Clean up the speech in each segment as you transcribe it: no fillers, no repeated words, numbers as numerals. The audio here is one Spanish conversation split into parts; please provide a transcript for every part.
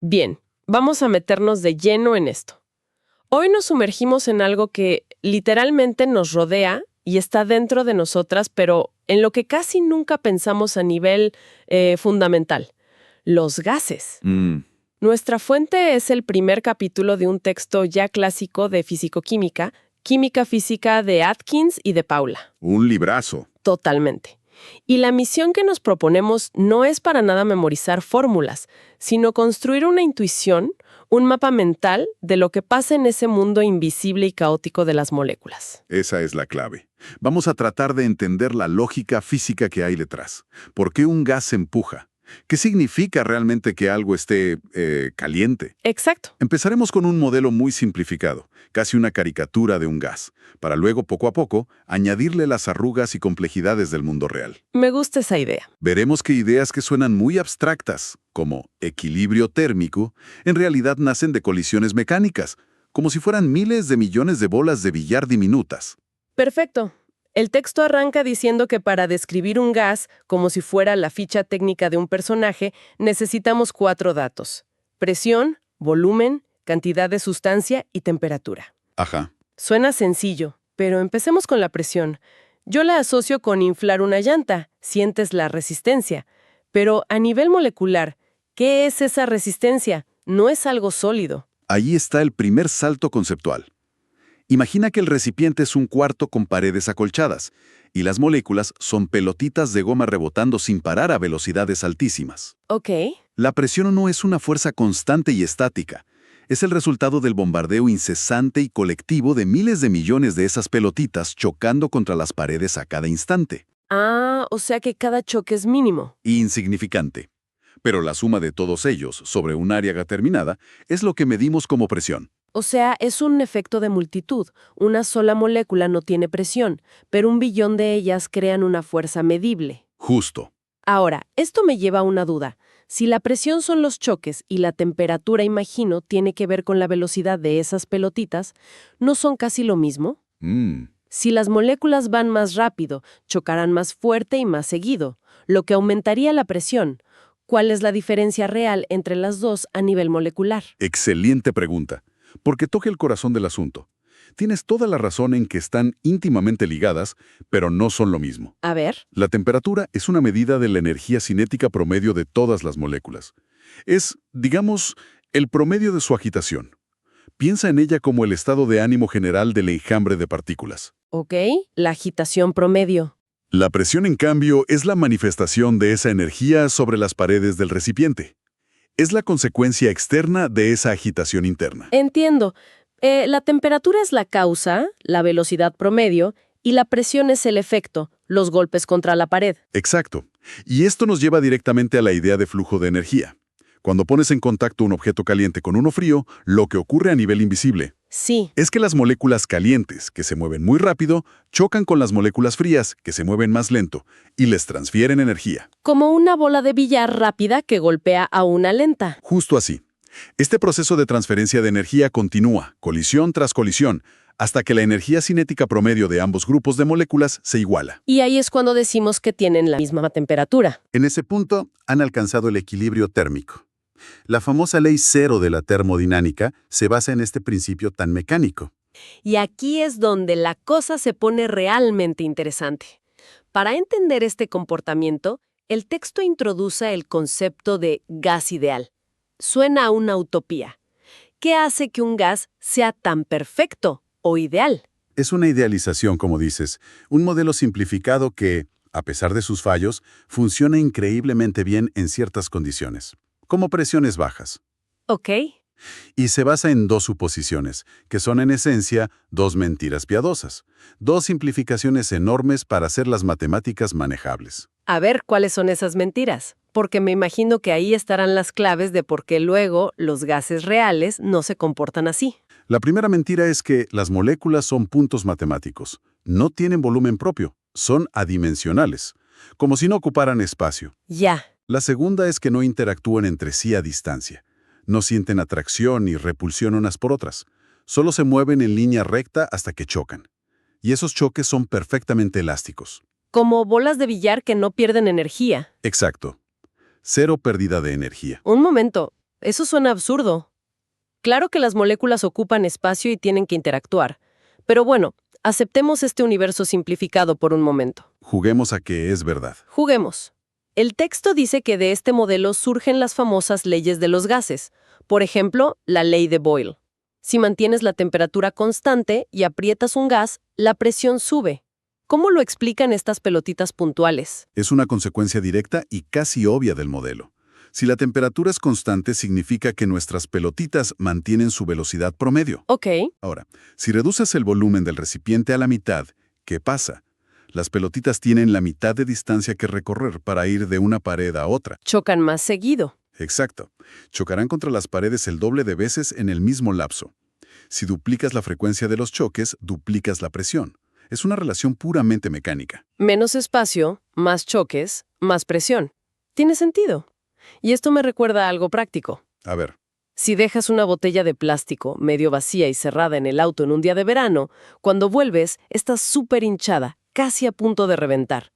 Bien, vamos a meternos de lleno en esto. Hoy nos sumergimos en algo que literalmente nos rodea y está dentro de nosotras, pero en lo que casi nunca pensamos a nivel fundamental: los gases. Nuestra fuente es el primer capítulo de un texto ya clásico de fisicoquímica, Química Física de Atkins y de Paula. Un librazo. Totalmente. Y la misión que nos proponemos no es para nada memorizar fórmulas, sino construir una intuición, un mapa mental de lo que pasa en ese mundo invisible y caótico de las moléculas. Esa es la clave. Vamos a tratar de entender la lógica física que hay detrás. ¿Por qué un gas se empuja? ¿Qué significa realmente que algo esté caliente? Exacto. Empezaremos con un modelo muy simplificado, casi una caricatura de un gas, para luego, poco a poco, añadirle las arrugas y complejidades del mundo real. Me gusta esa idea. Veremos que ideas que suenan muy abstractas, como equilibrio térmico, en realidad nacen de colisiones mecánicas, como si fueran miles de millones de bolas de billar diminutas. Perfecto. El texto arranca diciendo que para describir un gas, como si fuera la ficha técnica de un personaje, necesitamos 4 datos: presión, volumen, cantidad de sustancia y temperatura. Ajá. Suena sencillo, pero empecemos con la presión. Yo la asocio con inflar una llanta, sientes la resistencia. Pero a nivel molecular, ¿qué es esa resistencia? No es algo sólido. Ahí está el primer salto conceptual. Imagina que el recipiente es un cuarto con paredes acolchadas, y las moléculas son pelotitas de goma rebotando sin parar a velocidades altísimas. Ok. La presión no es una fuerza constante y estática. Es el resultado del bombardeo incesante y colectivo de miles de millones de esas pelotitas chocando contra las paredes a cada instante. Ah, o sea que cada choque es mínimo. Insignificante. Pero la suma de todos ellos sobre un área determinada es lo que medimos como presión. O sea, es un efecto de multitud. Una sola molécula no tiene presión, pero 1 billón de ellas crean una fuerza medible. Justo. Ahora, esto me lleva a una duda. Si la presión son los choques y la temperatura, imagino, tiene que ver con la velocidad de esas pelotitas, ¿no son casi lo mismo? Si las moléculas van más rápido, chocarán más fuerte y más seguido, lo que aumentaría la presión. ¿Cuál es la diferencia real entre las dos a nivel molecular? Excelente pregunta, porque toca el corazón del asunto. Tienes toda la razón en que están íntimamente ligadas, pero no son lo mismo. A ver. La temperatura es una medida de la energía cinética promedio de todas las moléculas. Es, digamos, el promedio de su agitación. Piensa en ella como el estado de ánimo general del enjambre de partículas. Ok, la agitación promedio. La presión, en cambio, es la manifestación de esa energía sobre las paredes del recipiente. Es la consecuencia externa de esa agitación interna. Entiendo. La temperatura es la causa, la velocidad promedio, y la presión es el efecto, los golpes contra la pared. Exacto. Y esto nos lleva directamente a la idea de flujo de energía. Cuando pones en contacto un objeto caliente con uno frío, lo que ocurre a nivel invisible Sí. es que las moléculas calientes, que se mueven muy rápido, chocan con las moléculas frías, que se mueven más lento, y les transfieren energía. Como una bola de billar rápida que golpea a una lenta. Justo así. Este proceso de transferencia de energía continúa, colisión tras colisión, hasta que la energía cinética promedio de ambos grupos de moléculas se iguala. Y ahí es cuando decimos que tienen la misma temperatura. En ese punto han alcanzado el equilibrio térmico. La famosa ley cero de la termodinámica se basa en este principio tan mecánico. Y aquí es donde la cosa se pone realmente interesante. Para entender este comportamiento, el texto introduce el concepto de gas ideal. Suena a una utopía. ¿Qué hace que un gas sea tan perfecto o ideal? Es una idealización, como dices, un modelo simplificado que, a pesar de sus fallos, funciona increíblemente bien en ciertas condiciones, como presiones bajas. Ok. Y se basa en 2 suposiciones, que son en esencia 2 mentiras piadosas, 2 simplificaciones enormes para hacer las matemáticas manejables. A ver, ¿cuáles son esas mentiras? Porque me imagino que ahí estarán las claves de por qué luego los gases reales no se comportan así. La primera mentira es que las moléculas son puntos matemáticos. No tienen volumen propio, son adimensionales, como si no ocuparan espacio. Ya. La segunda es que no interactúan entre sí a distancia. No sienten atracción ni repulsión unas por otras. Solo se mueven en línea recta hasta que chocan. Y esos choques son perfectamente elásticos. Como bolas de billar que no pierden energía. Exacto. Cero pérdida de energía. Un momento. eso suena absurdo. Claro que las moléculas ocupan espacio y tienen que interactuar. Pero bueno, aceptemos este universo simplificado por un momento. Juguemos a que es verdad. Juguemos. El texto dice que de este modelo surgen las famosas leyes de los gases. Por ejemplo, la ley de Boyle. Si mantienes la temperatura constante y aprietas un gas, la presión sube. ¿Cómo lo explican estas pelotitas puntuales? Es una consecuencia directa y casi obvia del modelo. Si la temperatura es constante, significa que nuestras pelotitas mantienen su velocidad promedio. Ok. Ahora, si reduces el volumen del recipiente a la mitad, ¿qué pasa? Las pelotitas tienen la mitad de distancia que recorrer para ir de una pared a otra. Chocan más seguido. Exacto. Chocarán contra las paredes el doble de veces en el mismo lapso. Si duplicas la frecuencia de los choques, duplicas la presión. Es una relación puramente mecánica. Menos espacio, más choques, más presión. Tiene sentido. Y esto me recuerda a algo práctico. A ver, Si dejas una botella de plástico medio vacía y cerrada en el auto en un día de verano, cuando vuelves, está súper hinchada, casi a punto de reventar.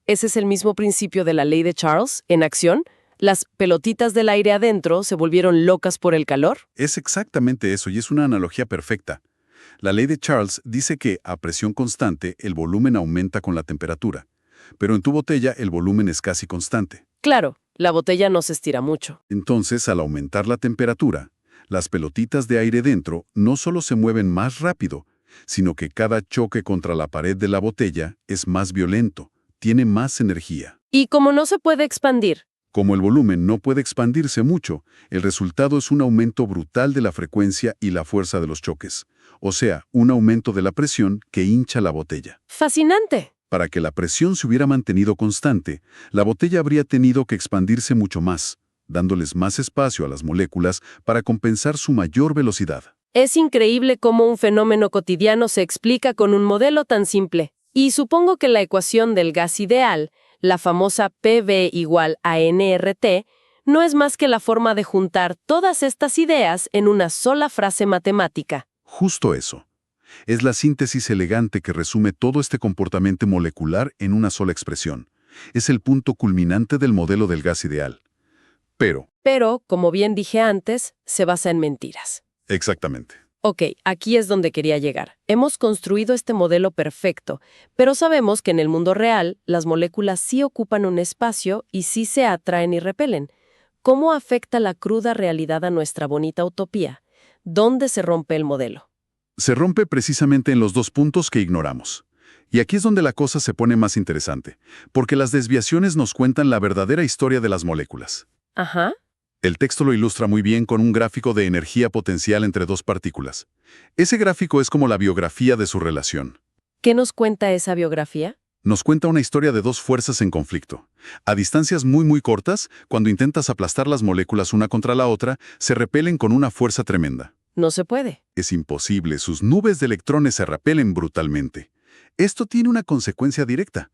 Ese es el mismo principio de la ley de Charles, en acción. Las pelotitas del aire adentro se volvieron locas por el calor. es exactamente eso y es una analogía perfecta. La ley de Charles dice que a presión constante el volumen aumenta con la temperatura, pero en tu botella el volumen es casi constante. Claro, la botella no se estira mucho. Entonces, al aumentar la temperatura, las pelotitas de aire dentro no solo se mueven más rápido, sino que cada choque contra la pared de la botella es más violento, tiene más energía. Y como no se puede expandir, Como el volumen no puede expandirse mucho, el resultado es un aumento brutal de la frecuencia y la fuerza de los choques, o sea, un aumento de la presión que hincha la botella. fascinante. Para que la presión se hubiera mantenido constante, la botella habría tenido que expandirse mucho más, dándoles más espacio a las moléculas para compensar su mayor velocidad. Es increíble cómo un fenómeno cotidiano se explica con un modelo tan simple. Y supongo que la ecuación del gas ideal, la famosa PV igual a nRT, no es más que la forma de juntar todas estas ideas en una sola frase matemática. Justo eso. Es la síntesis elegante que resume todo este comportamiento molecular en una sola expresión. Es el punto culminante del modelo del gas ideal. Pero, como bien dije antes, se basa en mentiras. exactamente. Ok, aquí es donde quería llegar. Hemos construido este modelo perfecto, pero sabemos que en el mundo real las moléculas sí ocupan un espacio y sí se atraen y repelen. ¿Cómo afecta la cruda realidad a nuestra bonita utopía? ¿Dónde se rompe el modelo? Se rompe precisamente en los dos puntos que ignoramos. Y aquí es donde la cosa se pone más interesante, porque las desviaciones nos cuentan la verdadera historia de las moléculas. Ajá. El texto lo ilustra muy bien con un gráfico de energía potencial entre dos partículas. Ese gráfico es como la biografía de su relación. ¿Qué nos cuenta esa biografía? Nos cuenta una historia de dos fuerzas en conflicto. A distancias muy cortas, cuando intentas aplastar las moléculas una contra la otra, se repelen con una fuerza tremenda. No se puede. Es imposible, sus nubes de electrones se repelen brutalmente. Esto tiene una consecuencia directa.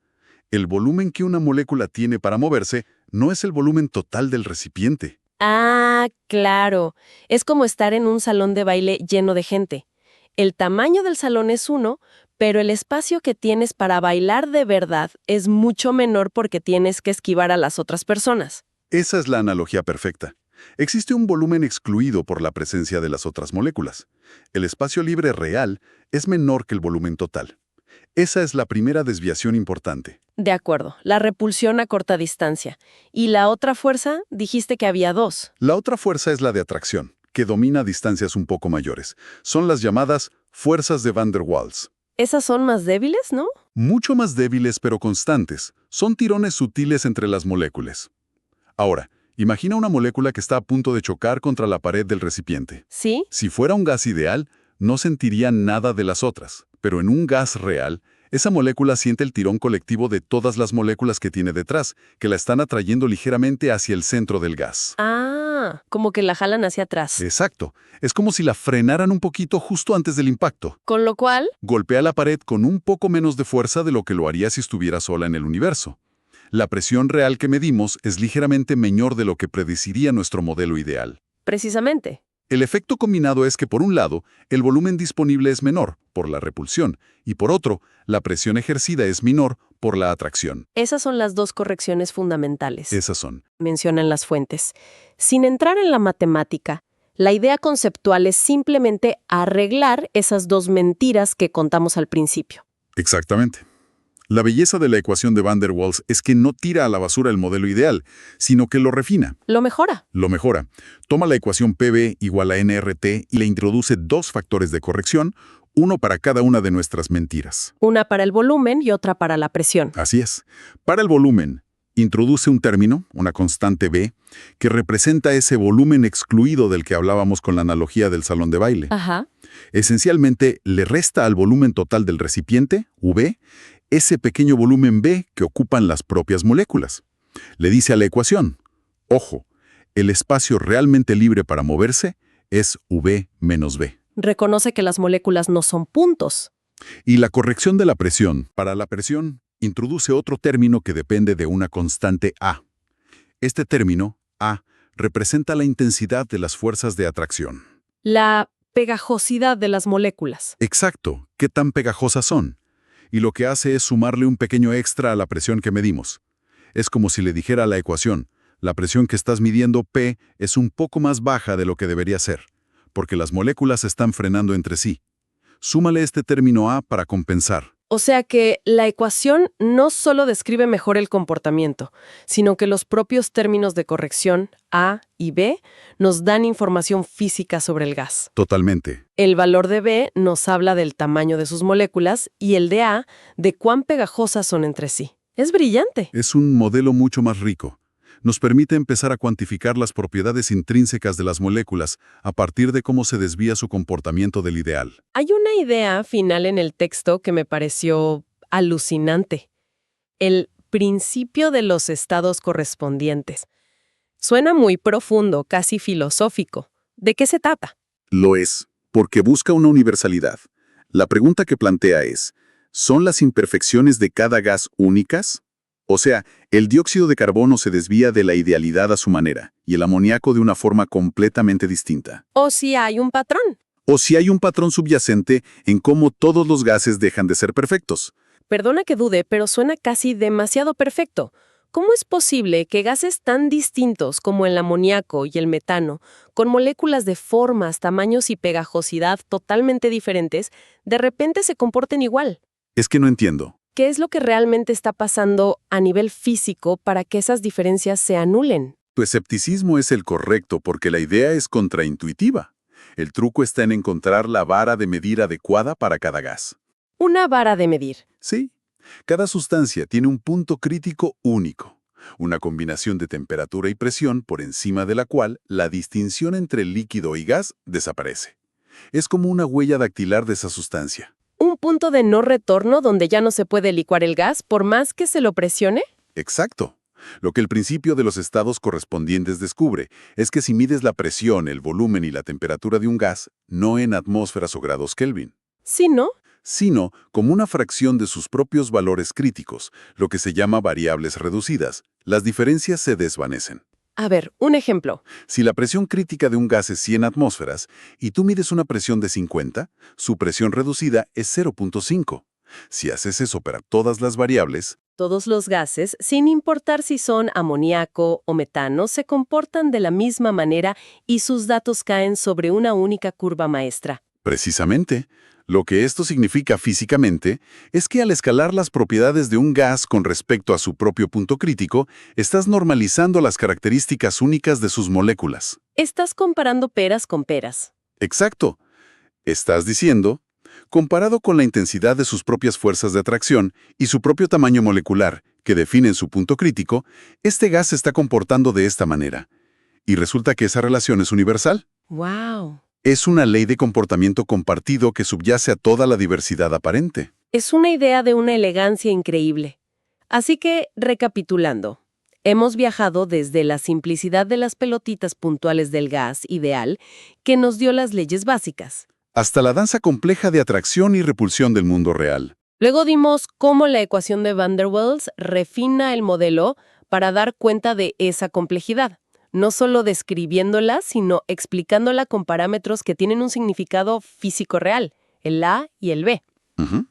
El volumen que una molécula tiene para moverse no es el volumen total del recipiente. Ah, claro. Es como estar en un salón de baile lleno de gente. El tamaño del salón es uno, pero el espacio que tienes para bailar de verdad es mucho menor porque tienes que esquivar a las otras personas. Esa es la analogía perfecta. Existe un volumen excluido por la presencia de las otras moléculas. El espacio libre real es menor que el volumen total. Esa es la primera desviación importante. De acuerdo, la repulsión a corta distancia. ¿Y la otra fuerza? Dijiste que había dos. La otra fuerza es la de atracción, que domina distancias un poco mayores. Son las llamadas fuerzas de Van der Waals. Esas son más débiles, ¿no? Mucho más débiles pero constantes. Son tirones sutiles entre las moléculas. Ahora, imagina una molécula que está a punto de chocar contra la pared del recipiente. ¿Sí? Si fuera un gas ideal, no sentiría nada de las otras. Pero en un gas real, esa molécula siente el tirón colectivo de todas las moléculas que tiene detrás, que la están atrayendo ligeramente hacia el centro del gas. Ah, como que la jalan hacia atrás. Exacto. Es como si la frenaran un poquito justo antes del impacto. Con lo cual, Golpea la pared con un poco menos de fuerza de lo que lo haría si estuviera sola en el universo. La presión real que medimos es ligeramente menor de lo que predeciría nuestro modelo ideal. precisamente, El efecto combinado es que, por un lado, el volumen disponible es menor, por la repulsión, y por otro, la presión ejercida es menor, por la atracción. Esas son las dos correcciones fundamentales, Esas son. mencionan las fuentes. Sin entrar en la matemática, la idea conceptual es simplemente arreglar esas dos mentiras que contamos al principio. Exactamente. La belleza de la ecuación de Van der Waals es que no tira a la basura el modelo ideal, sino que lo refina, Lo mejora. lo mejora. Toma la ecuación PV igual a NRT y le introduce dos factores de corrección, uno para cada una de nuestras mentiras. Una para el volumen y otra para la presión. Así es. Para el volumen, introduce un término, una constante B, que representa ese volumen excluido del que hablábamos con la analogía del salón de baile. Ajá. Esencialmente, le resta al volumen total del recipiente, V, ese pequeño volumen B que ocupan las propias moléculas. Le dice a la ecuación, ojo, el espacio realmente libre para moverse es V menos B. Reconoce que las moléculas no son puntos. Y la corrección de la presión. Para la presión, introduce otro término que depende de una constante A. Este término, A, representa la intensidad de las fuerzas de atracción. La pegajosidad de las moléculas. Exacto, qué tan pegajosas son. Y lo que hace es sumarle un pequeño extra a la presión que medimos. Es como si le dijera a la ecuación, la presión que estás midiendo, P, es un poco más baja de lo que debería ser, porque las moléculas están frenando entre sí. Súmale este término A para compensar. O sea que la ecuación no solo describe mejor el comportamiento, sino que los propios términos de corrección, A y B, nos dan información física sobre el gas. Totalmente. El valor de B nos habla del tamaño de sus moléculas y el de A de cuán pegajosas son entre sí. Es brillante. Es un modelo mucho más rico. Nos permite empezar a cuantificar las propiedades intrínsecas de las moléculas a partir de cómo se desvía su comportamiento del ideal. Hay una idea final en el texto que me pareció alucinante. El principio de los estados correspondientes. Suena muy profundo, casi filosófico. ¿De qué se trata? Lo es, porque busca una universalidad. La pregunta que plantea es, ¿son las imperfecciones de cada gas únicas? O sea, el dióxido de carbono se desvía de la idealidad a su manera, y el amoníaco de una forma completamente distinta. ¿O si hay un patrón? O si hay un patrón subyacente en cómo todos los gases dejan de ser perfectos. Perdona que dude, pero suena casi demasiado perfecto. ¿Cómo es posible que gases tan distintos como el amoníaco y el metano, con moléculas de formas, tamaños y pegajosidad totalmente diferentes, de repente se comporten igual? Es que no entiendo. ¿Qué es lo que realmente está pasando a nivel físico para que esas diferencias se anulen? Tu escepticismo es el correcto porque la idea es contraintuitiva. El truco está en encontrar la vara de medir adecuada para cada gas. Una vara de medir. Sí, cada sustancia tiene un punto crítico único, una combinación de temperatura y presión por encima de la cual la distinción entre líquido y gas desaparece. Es como una huella dactilar de esa sustancia. ¿Un punto de no retorno donde ya no se puede licuar el gas por más que se lo presione? Exacto. Lo que el principio de los estados correspondientes descubre es que si mides la presión, el volumen y la temperatura de un gas, no en atmósferas o grados Kelvin, Sí, ¿no? sino como una fracción de sus propios valores críticos, lo que se llama variables reducidas, las diferencias se desvanecen. A ver, un ejemplo. Si la presión crítica de un gas es 100 atmósferas y tú mides una presión de 50, su presión reducida es 0.5. Si haces eso para todas las variables, Todos los gases, sin importar si son amoníaco o metano, se comportan de la misma manera y sus datos caen sobre una única curva maestra. precisamente, lo que esto significa físicamente es que al escalar las propiedades de un gas con respecto a su propio punto crítico, estás normalizando las características únicas de sus moléculas. Estás comparando peras con peras. Exacto. Estás diciendo, comparado con la intensidad de sus propias fuerzas de atracción y su propio tamaño molecular, que definen su punto crítico, este gas se está comportando de esta manera. Y resulta que esa relación es universal. ¡Wow! Es una ley de comportamiento compartido que subyace a toda la diversidad aparente. Es una idea de una elegancia increíble. Así que, recapitulando, hemos viajado desde la simplicidad de las pelotitas puntuales del gas ideal, que nos dio las leyes básicas. Hasta la danza compleja de atracción y repulsión del mundo real. Luego dimos cómo la ecuación de Van der Waals refina el modelo para dar cuenta de esa complejidad. no solo describiéndola, sino explicándola con parámetros que tienen un significado físico real, el A y el B. Ujú.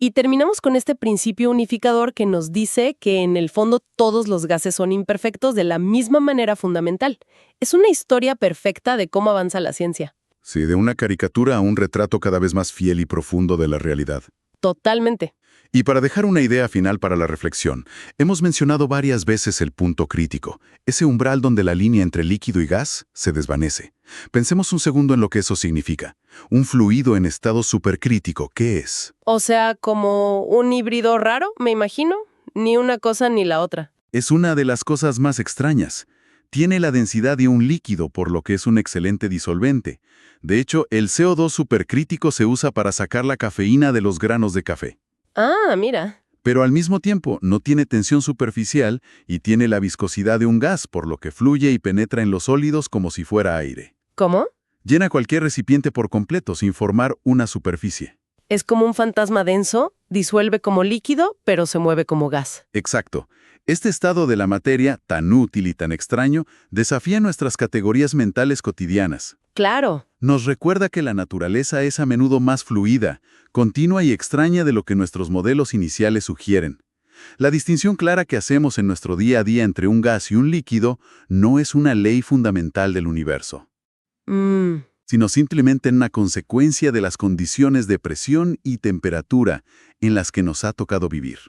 Y terminamos con este principio unificador que nos dice que en el fondo todos los gases son imperfectos de la misma manera fundamental. Es una historia perfecta de cómo avanza la ciencia. Sí, de una caricatura a un retrato cada vez más fiel y profundo de la realidad. Totalmente. Y para dejar una idea final para la reflexión, hemos mencionado varias veces el punto crítico, ese umbral donde la línea entre líquido y gas se desvanece. Pensemos un segundo en lo que eso significa. Un fluido en estado supercrítico, ¿qué es? O sea, como un híbrido raro, me imagino. Ni una cosa ni la otra. Es una de las cosas más extrañas. Tiene la densidad de un líquido, por lo que es un excelente disolvente. De hecho, el CO2 supercrítico se usa para sacar la cafeína de los granos de café. Ah, mira. Pero al mismo tiempo no tiene tensión superficial y tiene la viscosidad de un gas, por lo que fluye y penetra en los sólidos como si fuera aire. ¿Cómo? Llena cualquier recipiente por completo sin formar una superficie. Es como un fantasma denso, disuelve como líquido, pero se mueve como gas. Exacto. Este estado de la materia, tan útil y tan extraño, desafía nuestras categorías mentales cotidianas. Claro. Nos recuerda que la naturaleza es a menudo más fluida, continua y extraña de lo que nuestros modelos iniciales sugieren. La distinción clara que hacemos en nuestro día a día entre un gas y un líquido no es una ley fundamental del universo, sino simplemente una consecuencia de las condiciones de presión y temperatura en las que nos ha tocado vivir.